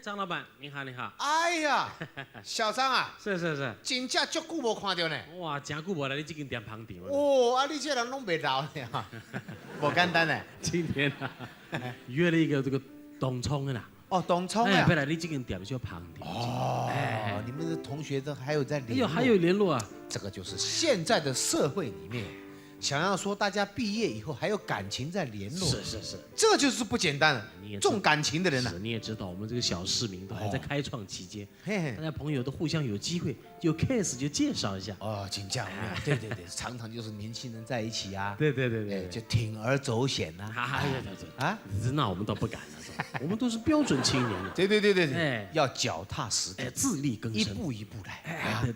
张老板，你好，你好。哎呀，小张啊，是，真正足久无看到呢。哇，真久无来你这间店捧场了。哦，啊，你这人拢袂老呢哈，无简单呢。今天啊，约了一个这个董聪的啦。哦，董聪哎，啊不。然你这间店就捧场。哦，你们的同学都还有在联络。还有联络啊。这个就是现在的社会里面，想要说大家毕业以后还有感情在联络，是，这就是不简单了。你也重感情的人呢，你也知道，我们这个小市民都还在开创期间，嘿嘿大家朋友都互相有机会，有 case 就介绍一下。哦，请假对，常常就是年轻人在一起啊，对，就铤而走险呐，啊，那我们倒不敢了，我们都是标准青年了。对，哎要脚踏实地，自力更生，一步一步来。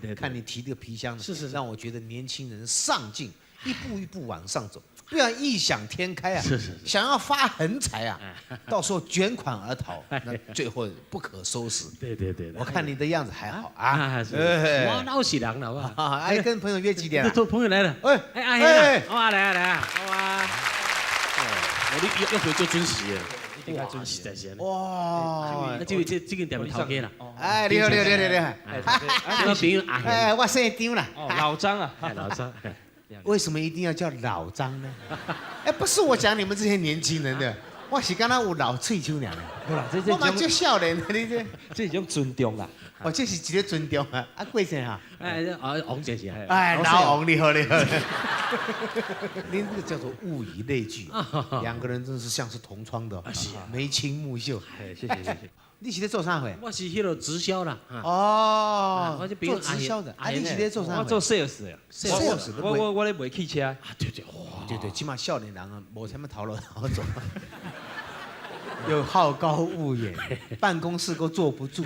对，看你提这个皮箱呢，是，让我觉得年轻人上进，一步一步往上走，不要异想天开啊！是，想要发横财啊，到时候卷款而逃，那最后不可收拾。对，我看你的样子还好啊，我老喜良了，好不好？哎，跟朋友约几点啊？朋友来了，哎，阿兄，好啊，来，好啊。我你要回做准时的，一定要准时在先。哇，那这个店的头家啦。哎，你好，我朋友阿兄。哎，我姓张啦。老张啊，老张。为什么一定要叫老张呢？哎，不是我讲你们这些年轻人的，我是刚刚有老翠秋娘的。好啦，我嘛就少年的，你这。这是一种尊重啦。哦，这是一个尊重啊！啊，贵姓哈？王姐姐。哎，老王，你好。您这个叫做物以类聚，两个人真是像是同窗的，眉清目秀。谢谢。你是在做啥会？我是迄个直销啦。哦，我就做直销的。啊，你是在做啥？我做 sales 呀。sales 的。我咧卖汽车。啊，对，起码少年人啊，无什么头路好走。又好高骛远，办公室都坐不住。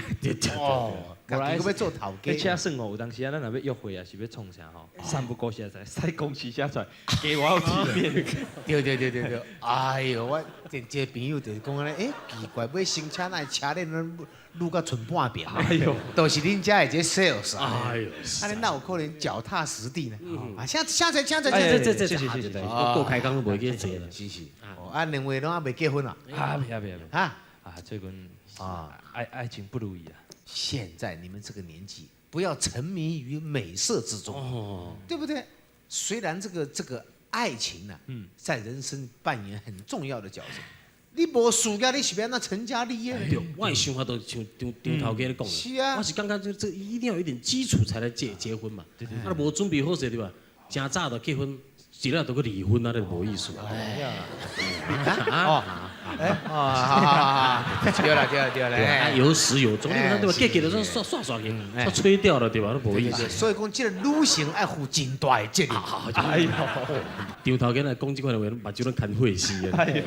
哦，我来要做头家。迄车算哦，有当时啊，咱若要约会啊，是要创啥吼？三不五时才使公司写出来，给我有体面。对。哎呦，我一个朋友就是讲咧，哎，奇怪，买新车那车咧撸到剩半边。哎呦，都是恁家的这 sales 啊。哎呦，啊，那有可能脚踏实地呢？啊，下载。谢谢。我过开工都袂记坐了。是。啊，两位拢还没结婚啊？别啊！最近爱情不如意啊。现在你们这个年纪，不要沉迷于美色之中，对不对？虽然这个爱情呢，在人生扮演很重要的角色。你无事业，你是要那成家立业？对，我的想法都像张头家咧讲的。是啊。我是感觉这一定要有一点基础才来结婚嘛。对。啊，无准备好势对吧？真早就结婚。一了都个离婚啊，那无意思啊！对了，有始有终，对吧？结了说刷去，说吹掉了，对吧？都无意思。所以讲，这个女性爱负真大的责任。哎呦，张头家来讲这块话，目睭都看血死啊！哎呦，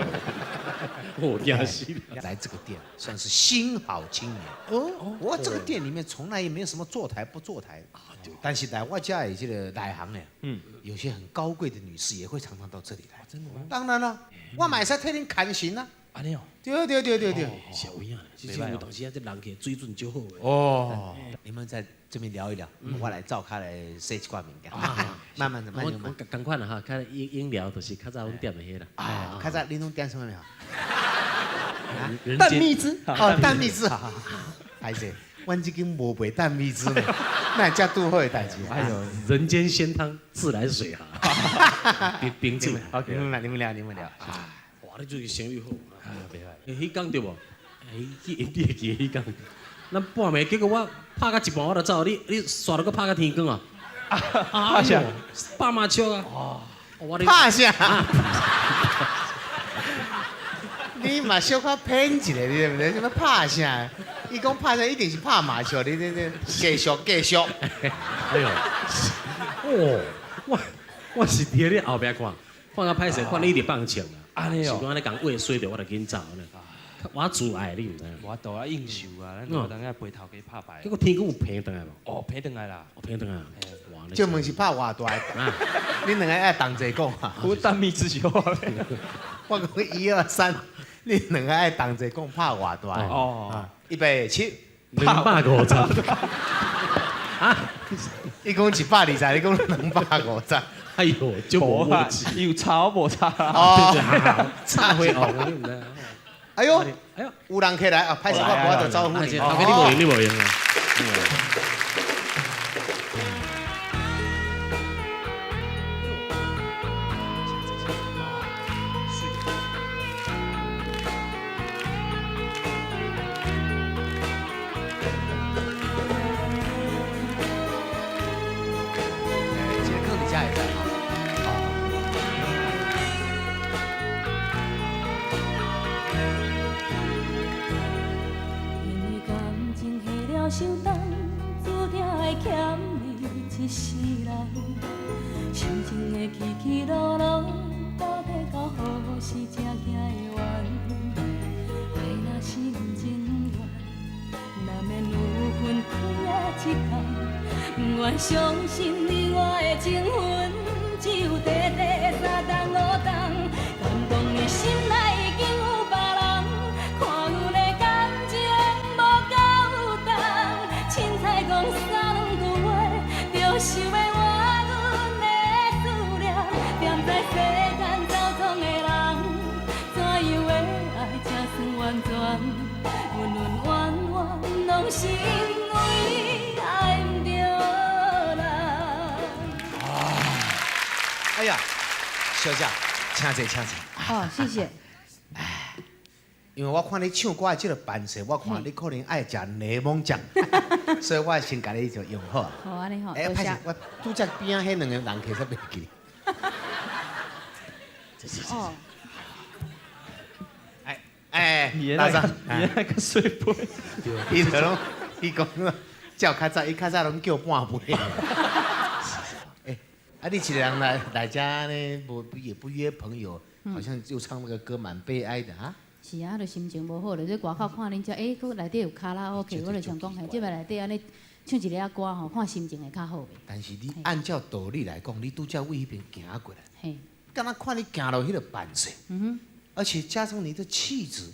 我惊死！来这个店算是新好青年哦。我这个店里面从来也没有什么坐台不坐台啊，对。但是来我家的这个内行呢，有些很高贵的女士也会常常到这里来。真的吗？当然了，我买菜替您看行啊。安尼哦。对。小样，这有当时啊，这人客水准就好诶。哦。你们在这边聊一聊，我来照开来说一挂物件。慢慢的。我赶快啦哈，看饮料就是较早我们点的迄啦。啊，较早恁拢点什么没有？蛋蜜汁。哦，蛋蜜汁好。还是，阮这间无卖蛋蜜汁呢，那遮拄好的代志。哎呦，人间鲜汤自来水哈。冰镇。OK，你们聊。哇，你最近生意好。袂歹。迄天对无？你会记迄天？咱半暝，结果我拍到一半我就走，你煞到搁拍到天光啊？拍啥？拍麻将啊！哦，拍啥？你嘛小可骗一下，你对不对？什么拍啥？伊讲拍啥一定是拍麻将，你继续。哎呦，我是伫咧后壁看到歹势，看你伫放枪啦。安尼哦。是讲咧讲话说着，我就紧走呢。我自爱你唔知。我都啊应酬啊，咱有当下陪头家拍牌。结果天公有平转来无？哦，平转来啦。平转来。就问是拍偌大？你两个爱同齐讲啊。我蛋蜜汁是我。我讲1、2、3，你两个爱同齐讲拍偌大？哦。预备起。250。啊？伊讲120，你讲250。哎呦，就无默契。有差无差？哦，差会哦，你唔知。哎呦，哎呦，有人起来啊，拍手我无得招呼你。头家你无赢，你无赢啊！这个更你家也在哈。因为感情下了伤重，注定会欠你一世人。心情的起起落落，到底到何时才行会完？爱若是认真缘，难免有分开一天。不愿相信你我的情分，只有短短3冬5冬。敢讲你心内已经有别人，看阮的感情无够重。凊彩讲3两句话，就想要换阮的思念。踮在世间走通的人，怎样的爱才算完全？温温婉婉，拢是因为爱不着人。哎呀，小姐，请坐，请坐。哦，谢谢。因为我看你唱歌的这个版式，我看你可能爱食柠檬酱，所以我先甲你就用好。好，安尼吼，哎，多谢。拍我拄则边仔迄两个人其实袂记。哦，哎，你大嫂，那个水杯，伊就拢，伊讲叫较早，伊较早拢叫半杯。哎，啊，你一个人来家呢，也不约朋友，好像就唱那个歌蛮悲哀的啊。是啊，就心情无好，就在外口看恁遮，佫内底有卡拉 OK， 我就想讲，嘿，即摆内底安尼唱一个歌吼，看心情会较好袂？但是你按照道理来讲，你拄则为迄边行过来，嘿，敢若看你行到迄个版式，嗯而且加上你的气质、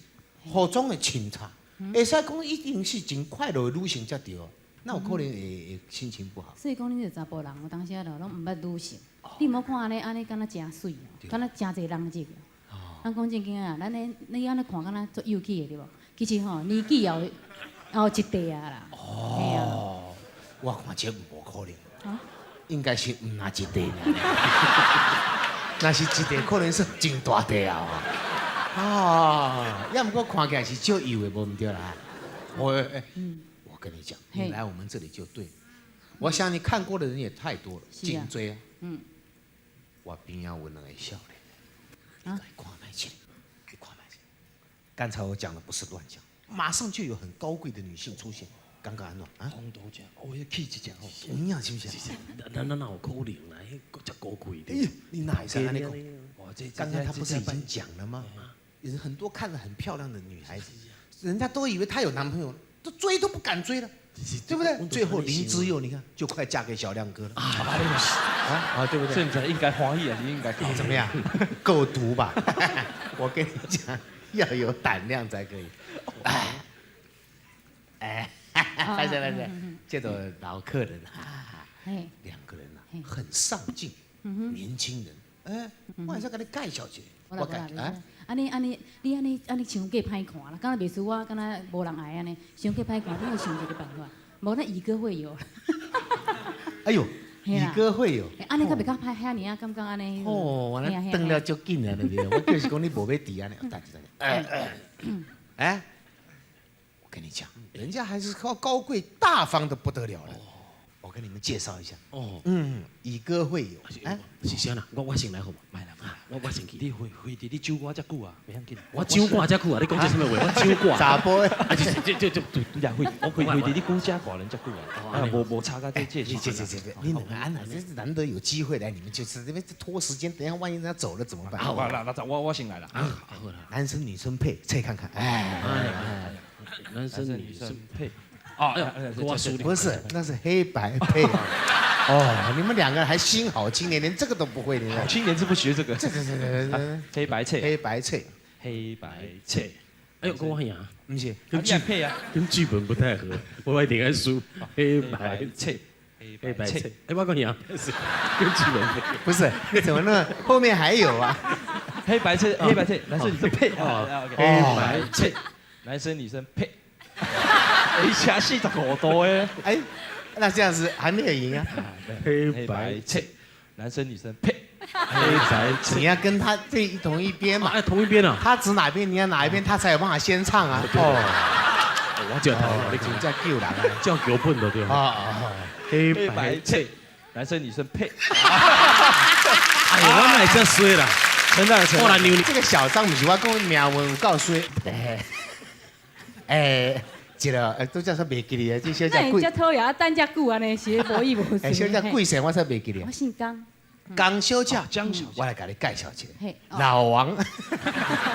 服装的穿插，会使讲一定是真快乐的女性才对哦。那有可能会心情不好。所以讲恁这查甫人，有当时啊，拢毋捌女性。你莫看安尼，敢若真水哦，敢若真侪人入哦。咱讲正经啊，咱你安尼看，敢若足幼气的对无？其实吼，年纪也有一代啊啦。嘿啊。我看这无可能，啊？应该是毋那一代呢。那是一代，可能是真大代啊！啊，要不过看起来是少幼的，无毋对啦。我跟你讲，你来我们这里就对了。我想你看过的人也太多了，颈椎啊。我边要有两个少年，啊，看卖起，看卖起。刚才我讲的不是乱讲，马上就有很高贵的女性出现。刚刚安怎啊？红豆酱，我要起一只吼。你样是不是？咱哪有可能啦？迄只高贵的。哎，你哪会安尼讲？哇，这刚刚他不是已经讲了吗？有很多看着很漂亮的女孩子，人家都以为她有男朋友，都追都不敢追了，对不对？最后林之佑，你看就快嫁给小亮哥了啊，对不对？现在应该欢喜还是应该高？怎么样？够毒吧？我跟你讲，要有胆量才可以。哎，拍摄，这个老客人啊，两个人啊，很上进，年轻人。哎，我还是给你介绍一下。我介啊，你安尼伤过歹看啦，敢若袂输我，敢若无人爱安尼，伤过歹看，你有想一个办法，无咱宇哥会有。哎呦，宇哥会有。安尼较袂较歹遐尔啊，感觉安尼。哦，我那等了足紧啊，对不对？我就是讲你无要抵安尼，哎，我跟你讲，人家还是高贵大方的不得了了。我跟你们介绍一下。宇哥会有。哎，是啥啦？我先来好无？买啦，我先去。你会伫你酒馆遮久啊？袂要紧。我酒馆遮久啊！你讲这什么话？我酒馆。查甫的。啊，就你也会，我会伫你酒家寡人遮久啊。无差到这。你两个安娜，这是难得有机会来，你们就是因为拖时间，等下万一人家走了怎么办？好，那我先来了。男生女生配，猜看看。男生女生配。我输不是，那是黑白配。哦，你们两个人还新好青年，连这个都不会，好青年是不学这个。这黑白配。黑白配。哎呦，跟我一样，不是，跟剧配啊，跟剧本不太合，我一定要输。黑白配。哎，我跟你一样，跟剧本不是，怎么呢？后面还有啊。黑白配，男生女生配。黑白配。男生女生配，一下45度诶。哎，那这样子还没有赢啊。黑白切，男生女生配，黑白切。你要跟他对同一边嘛，哎，同一边啊。他指哪边，你要哪一边，他才有办法先唱啊。我叫他，你真叫救人啊！叫狗笨的对吧？啊，黑黑白白切，男生女生配。哎呀，我哪这衰啦？承让承让。这个小张不是我讲名文有够衰。一个都叫说袂记哩啊，这小那你只贵，遮讨厌等遮久安尼，是无意无哎，小只贵姓我才袂记哩我。姓江，江小姐，江小姐我来给你介绍一下。嘿，老王，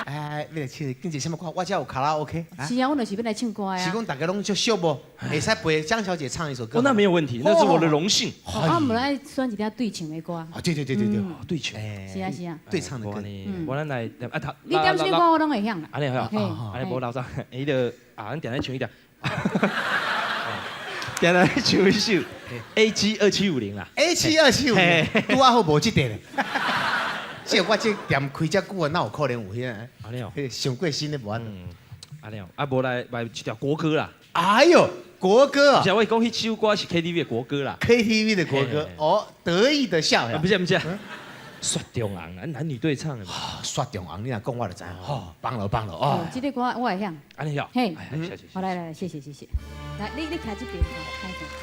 哎，你来去跟一什么歌？我这有卡拉 OK。是啊，我就是要来唱歌呀。是讲大家拢就秀不？会使陪江小姐唱一首歌哦，。那没有问题，那是我的荣幸。我们来选一条对唱的歌。啊，对，对球。是啊是啊，对唱的歌。我咱来啊，他你点什么歌我拢会晓啦。安尼好，嘿安尼无老早，伊就啊，咱定来唱一条。定来唱一首 AG2750啦。A72750，拄啊好无这个咧。即我这店开遮久啊，哪有可能有遐？安尼哦，上过新的无安。安尼哦，啊无来一条国歌啦。哎呦，国歌啊而且我讲迄首歌是 KTV 的国歌啦。 ，KTV 的国歌哦，得意的笑啊，呀不。是，雪中红，男女对唱的嘛。刷中红，你若讲我就知。哦，棒了哦哦，。这个歌我会晓。安尼哦，嘿哎，谢谢。好，来，谢谢。来，你开这边，开这边。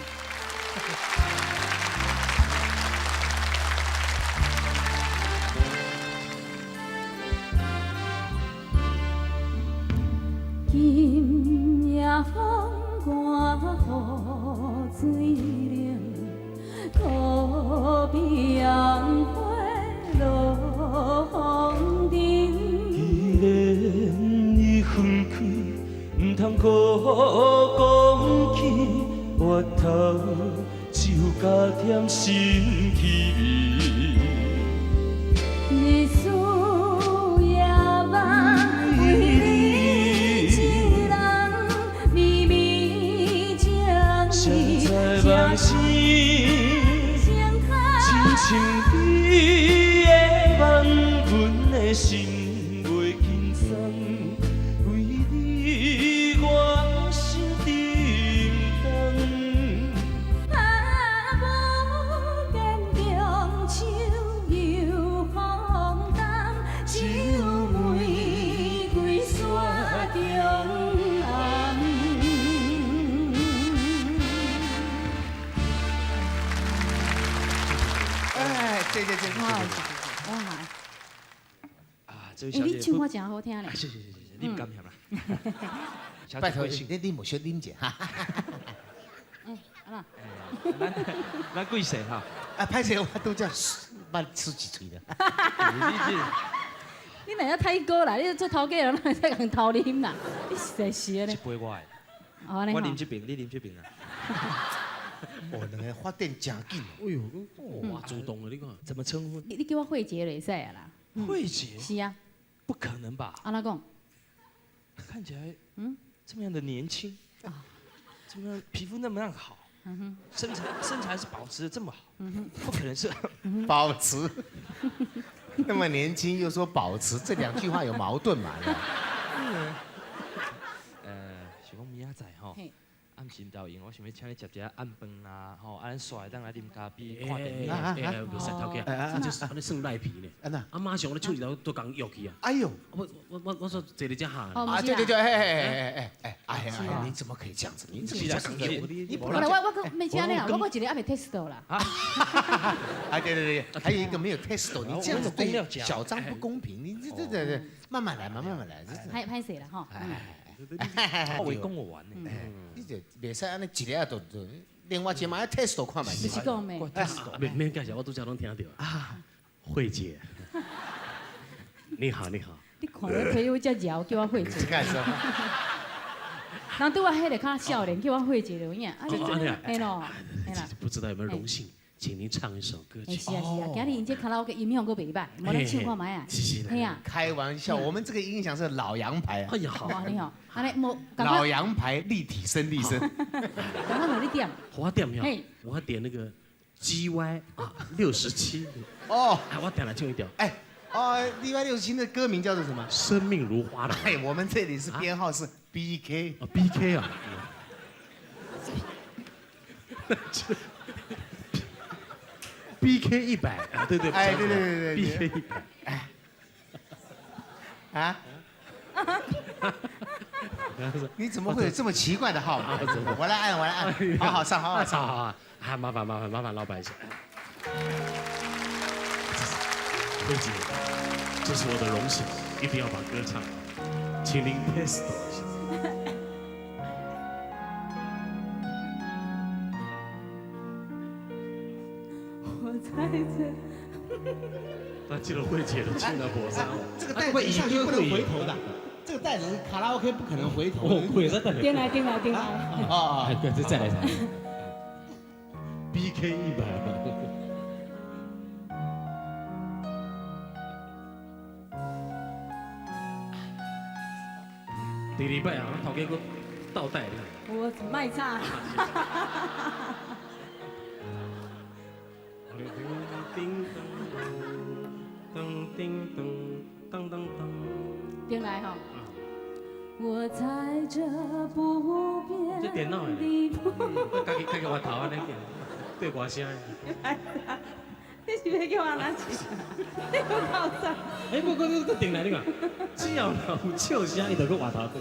今夜风寒雨水冷，土边红花落风尘。既然已分开，唔通搁讲起，我头只有加添心气。日思夜梦为你一人，绵绵将你在梦醒，深深你的梦，阮的心袂轻松。为你我心沉重。啊，无言中手又风干，只有玫瑰山中红。哎，对，哇，啊，这位哎，小姐你唱歌真好听咧啊，。谢谢，你唔敢嫌啦。小拜托姐贵姓？你无小啉者哈。啊，咱贵姓哈？啊，歹势，我拄则捌出一喙了。你若要太高啦，你做头家人，哪会使共偷啉啦？你实在是的这咧。杯我的，哦，安尼吼我啉这边，你啉这边啊。哦，两个发展真紧。哎呦，哇，主动了，你看。怎么称呼？你叫我慧姐就会使啊啦。慧姐？是啊，不可能吧？安怎讲？看起来这么样的年轻这么样皮肤那么样好，身材是保持的这么好，不可能是。保持，那么年轻又说保持，这两句话有矛盾嘛？是讲明仔载吼嘿，暗时导演，我想要请你食一下暗饭啊，吼，安帅当来啉咖啡、哎看电影。哎，不是头家，这就是安尼算赖皮呢。安那？啊，马上咧唱一条都讲욕去啊！哎呦！我说坐在这下。哦，啊，不是啦。对，哎呀，你怎么可以这样子？你怎么这样子？你不能后来我没请你啦，我一个还没 test 到啦。啊，对，还有一个没有 test，你这样子对小张不公平。你这，慢慢来嘛，慢慢来。歹势啦吼。我为讲我玩呢，你这袂使安尼一个都，另外一嘛要 test 看嘛。就是讲咩？免介绍，我拄则拢听到啊。慧姐，你好，你好。你看我皮肤遮柔，叫我慧姐。干什么？人对我迄个较少年，叫我慧姐就影。啊，这样嘿咯，嘿啦。不知道有没有荣幸，请您唱一首歌曲。是啊，今日因这卡拉 OK 音响阁袂歹，无咧唱看卖啊。是嘿啊。开玩笑，我们这个音响是老洋牌啊哎，呀，好，哦，你好，安尼无，老洋牌立体声，赶快互你点。我点票嘿，我点那个 GY 啊67。哦，哎，我点了唱一条。哎，哦，667的歌名叫做什么？生命如花的哎，我们这里是编号是 BK。啊，BK 啊。BK 100啊，对对，哎，对，BK 100。啊？你怎么会有这么奇怪的号码？我来按，好好上，好好上。好啊，麻烦老板一下。慧姐，这是我的荣幸，一定要把歌唱好，请您 test 一下。我在这。那记得慧姐的亲的脖子。这个袋子一上去不能回头的，这个袋子卡拉 OK 不可能回头。我会在等。点来。哦，再来一场。BK 100吧。第二摆啊，头家佫倒带你。我卖差。点来哈。我在这不变这电脑的。的家己我头安尼点，对外声。你是要叫我哪去？你有搞错？哎，我定来你看，只要有笑声，伊就佫话头对。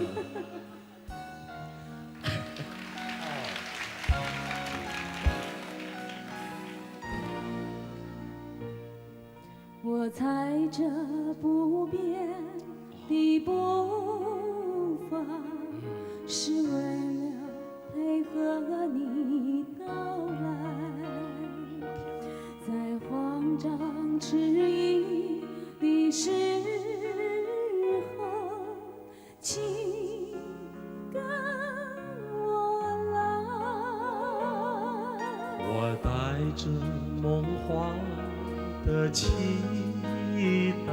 我踩着不变的步伐，是为了配合你到来，在慌张迟疑的时候，请跟我来。我带着梦幻的期待，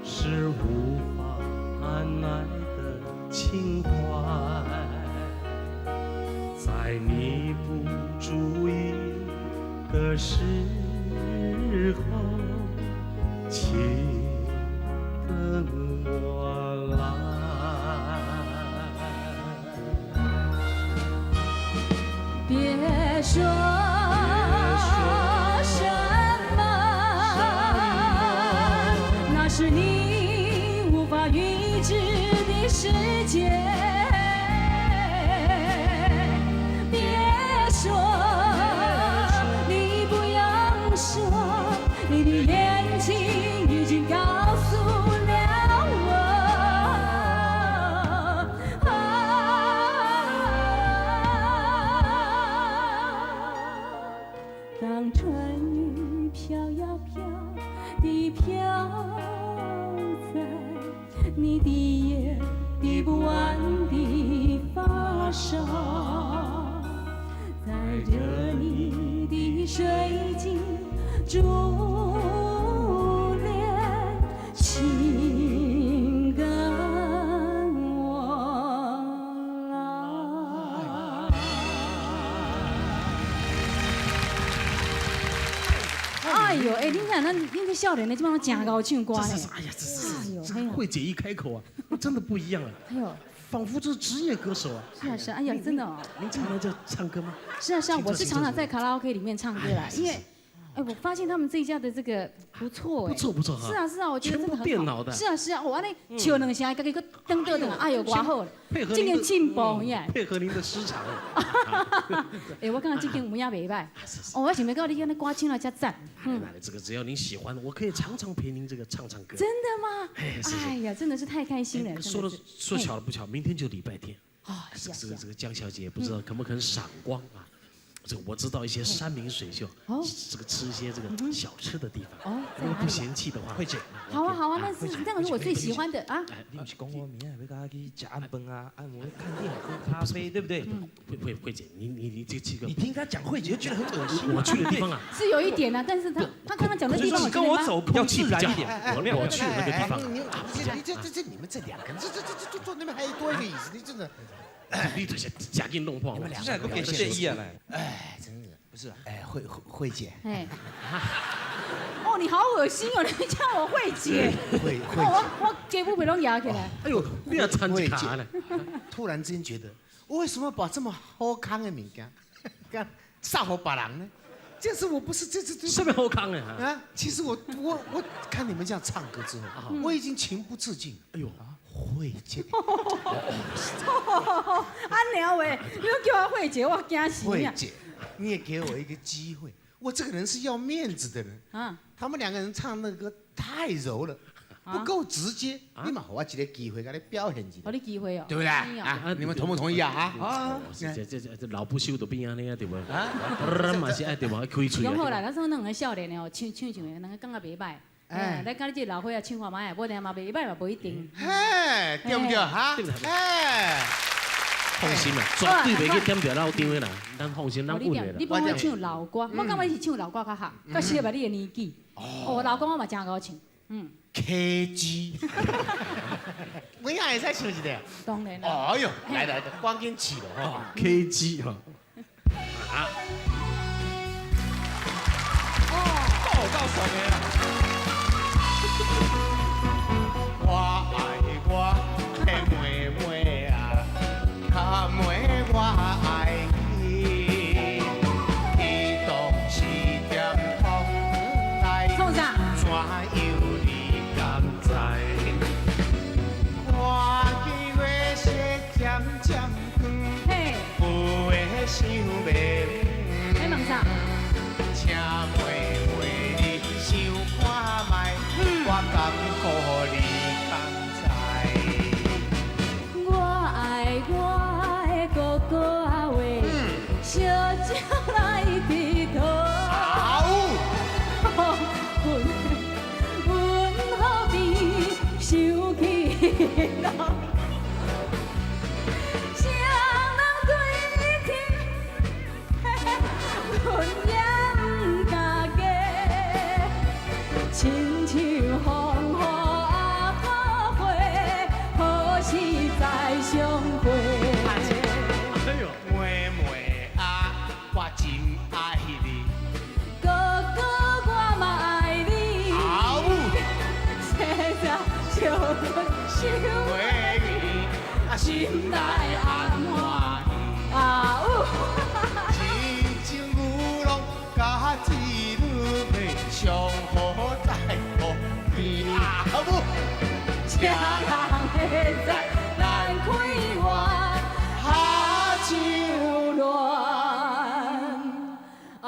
是无法按耐的情怀，在你不注意的时候，请跟我来。别说什么，那是你无法预知的世界。别说，你不要说，你的眼睛已经告诉了我。当春雨飘呀飘地飘在你滴也滴不完的发梢，在这你的水晶珠帘，请跟我来。哎呦，哎，你看，恁这少年的这帮真高唱歌呢。哎呀，这哎呦慧姐一开口啊，真的不一样啊，哎呦，仿佛这是职业歌手啊。是啊是啊，哎呀，真的哦。您常来这唱歌吗？是啊是啊，请坐我是常常在卡拉 OK 里面唱歌啦，因为，哎，我发现他们这一家的这个不错哎。不错哈。是啊是啊，我觉得真的很好。全部电脑的是啊是啊，我安尼笑两声，家己个噔噔噔，哎呦，偌好，今年进步呀。配合您的时长。哎，我感觉这间有影袂歹。哦，我想要到你安尼歌唱了才赞。这个只要您喜欢，我可以常常陪您这个唱歌。真的吗？哎，是。哎呀，真的是太开心了。说巧了不巧，明天就礼拜天。啊，是啊是啊。这个江小姐不知道肯不肯赏光啊？这个我知道一些山明水秀，这个吃一些这个小吃的地方。哦，如果不嫌弃的话，慧姐。好啊好啊，那是这样是我最喜欢的啊。你不是讲我明天要跟他去吃暗饭啊，按摩看电影喝咖啡，对不对？慧姐，你这几个，你听他讲慧姐就觉得很恶心。我去的地方啊，是有一点啊，但是他刚刚讲的地方，你跟我走，要自然一点。我去的那个地方，你们这两个人，这坐那边还有多一个椅子，你真的，你这些假硬弄破，你们两现在不给谢意啊来。哎，真的不是，哎，慧姐，哎，哦，哦，你好恶心哦！你叫我慧姐，慧我肩部被拢压起来。哎呦，你也参一卡呢？突然之间觉得，我为什么把这么好康的物件，干送给别人呢？这是我不是这什么好康呢？啊！其实我看你们这样唱歌之后，我已经情不自禁。哎呦，慧姐，安娘喂，你都叫我慧姐，我惊死你啊！慧姐，你也给我一个机会。我这个人是要面子的人。啊，他们两个人唱那个歌太柔了，不够直接。你嘛，我一个机会给你表现一下，给你机会哦，对不对？啊，你们同不同意啊？啊，这老不休就变安尼啊，对不？啊，咱嘛是爱对无？开喙。讲好啦，咱算两个少年哦，唱的，两个感觉袂歹。哎，咱跟你这老伙仔唱看卖，无定嘛袂歹嘛，不一定。嘿，对不对哈？哎，放心啦，绝对袂去点着老张的啦，咱放心，咱稳的啦。你帮我唱老歌，我感觉是唱老歌较合，较适合你的年纪。哦，老歌我嘛真好唱。嗯。KG， 我也会使唱一个。当然啦。哎呦，来，赶紧起了哈。KG 哈。啊。哦，够爽的啦。我爱我的妹妹啊，她妹我爱伊，伊当时点风来，创啥？怎样你敢知？我的月色渐渐远，嘿，有的想袂你问啥？请妹妹你想看卖，我甘苦你甘知。我爱我的哥哥阿伟，小鸟来低头。阮好比想起老，谁人对天，阮也不敢假，亲像风雨啊雨花，何时再相会？哎呦，妹妹啊，我真爱你。哥哥我嘛爱你，生在小阮想为你啊，心内暗欢喜。啊呜，亲像牛郎甲织女妹，相好在河边啊母，车人会知咱开外哈酒乱啊！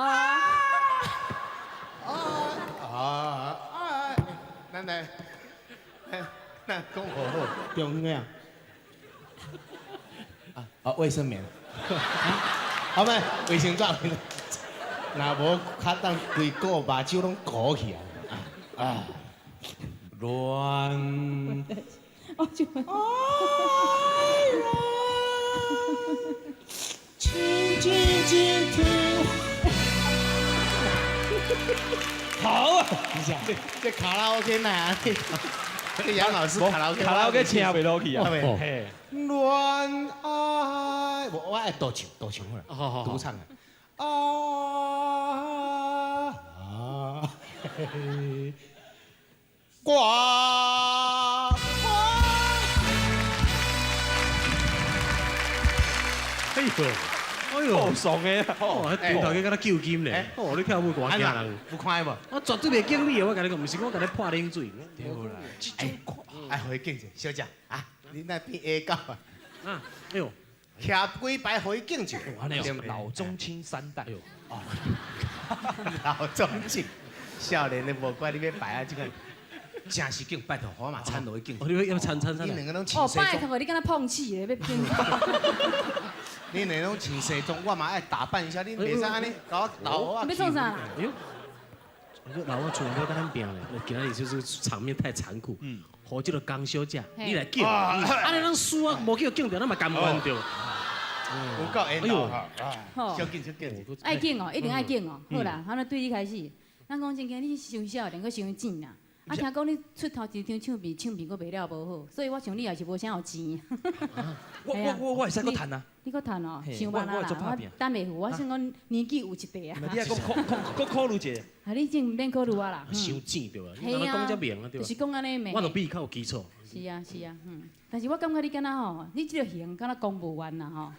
咱讲好好，中央啊，卫生棉，好没？卫生纸，若无卡当规个目睭拢鼓起来啊！乱我就静静静听。好啊！这卡拉 OK 哪？这个杨老师卡拉 OK， 卡拉 OK 请袂落去啊。嘿，恋爱，我爱多唱好了，好，独唱啊。挂。哎呦，好爽的啦。哦，迄头头去甲他救金咧，哦，你跳舞偌惊人，不看无？我绝对袂敬你的，我甲你讲，毋是我甲你泼冷水。对啦，哎，回敬者，小姐啊，你那变 A 狗啊？啊，哎呦，徛几排回敬者，老中青三代。老中青，少年的无怪你要摆啊，这个真是敬，拜托我嘛参落去敬。哦，你要参，你两个拢穿哦，西装，拜托你敢若碰气咧，要变。你两个拢穿西装，我嘛爱打扮一下，你袂使安尼搞我老我。要创啥？哎呦，我说老我厝要跟咱拼咧，今仔日就是场面太残酷。和这个江小姐，你来敬，安尼咱输啊，无叫敬着，咱嘛甘愿着。有够缘投哈，好小敬小敬。爱敬哦，一定爱敬哦。好啦，好，那对你开始，咱讲真经，你伤少年，搁伤钱啦。啊，听讲你出头一场唱片佫卖了无好，所以我想你也是无啥有钱。我会使搁谈啊。你佫趁哦，嘿想办法我做啦，我拍拼等袂赴，我算讲年纪有一地啊。你也搁考虑者。啊，你真毋免考虑啊啦。伤钱对吧？你嘿啊安尼讲遮明啊对吧就是？讲安尼明。我都比伊较有基础。是啊是啊，但是我感觉你敢若吼，你即个型敢若公务员啦吼，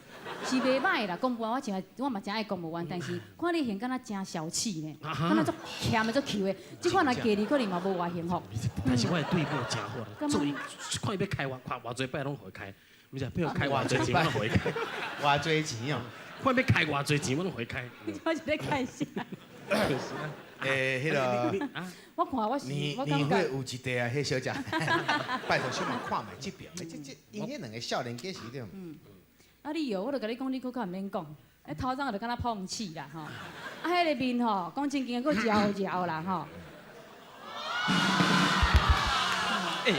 是袂歹啦。公务员我嘛真爱公务员，但是看你型敢若真小气呢，敢若足欠的足抠的，即款若嫁你可能嘛无偌幸福。但是我的对手真好，做伊看伊要开偌济摆拢互伊开，毋是要开偌济钱我拢互伊开，偌济钱哦。看要开偌济钱我拢互伊开。我是咧看下。迄个我看我是，你我感觉会有一地啊，迄小姐，拜托小妹看卖这边，这因迄两个少年计是对。啊你哦，我著甲你讲，你佫较毋免讲，头鬃就敢若碰气啦吼，啊迄个面吼，讲真经佫焦焦啦吼。哎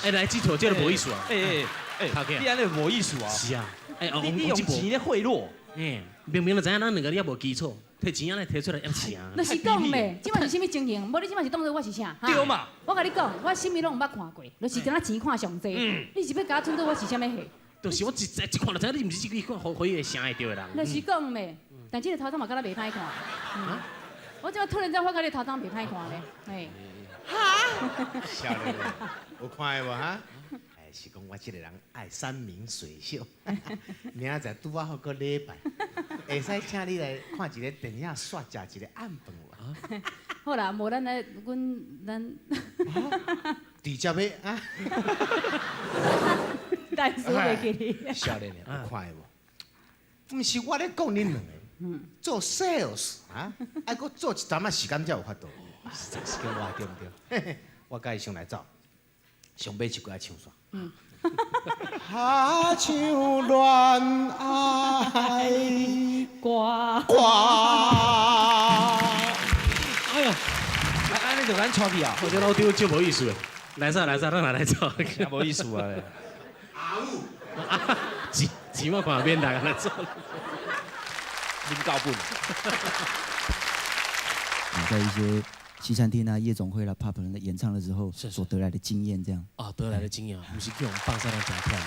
呦，来记错，这个无意思啊。你安尼无意思啊。是啊，你用钱咧贿赂。明明就知影咱两个也无基础，摕钱安尼摕出来要钱。就是讲咩，即摆是啥物情形？无你即摆是当作我是啥？对嘛？我甲你讲，我啥物拢毋捌看过，就是敢若钱看上济。你是要甲我装作我是啥物货？就是我一看就知，你毋是这个看回忆声会着的人。就是讲咩，但即个头鬃嘛敢若袂歹看。我即摆突然间发觉你头鬃袂歹看咧，嘿。少年，有看无哈？是讲我这个人爱山明水秀，明仔载拄啊好个礼拜，会使请你来看一个电影，煞食一个暗饭哇。好啦，无咱来，咱直接要啊！但是袂记你。少年有看无？毋是我咧讲恁两个，做 sales 啊，爱搁做一阵仔时间才有法度。实在是叫我对毋对？我甲伊上来走，上尾一句爱唱煞。下唱恋爱歌。哎呦，安尼就咱带去啊？我这老丢就无意思的。来咱来走。无意思啊。钱我看免来走。恁够本。你在一些西餐厅啊、夜总会啦、pub 人的演唱的时候所得来的经验，这样。得来的经验，不是叫我们放上来假跳。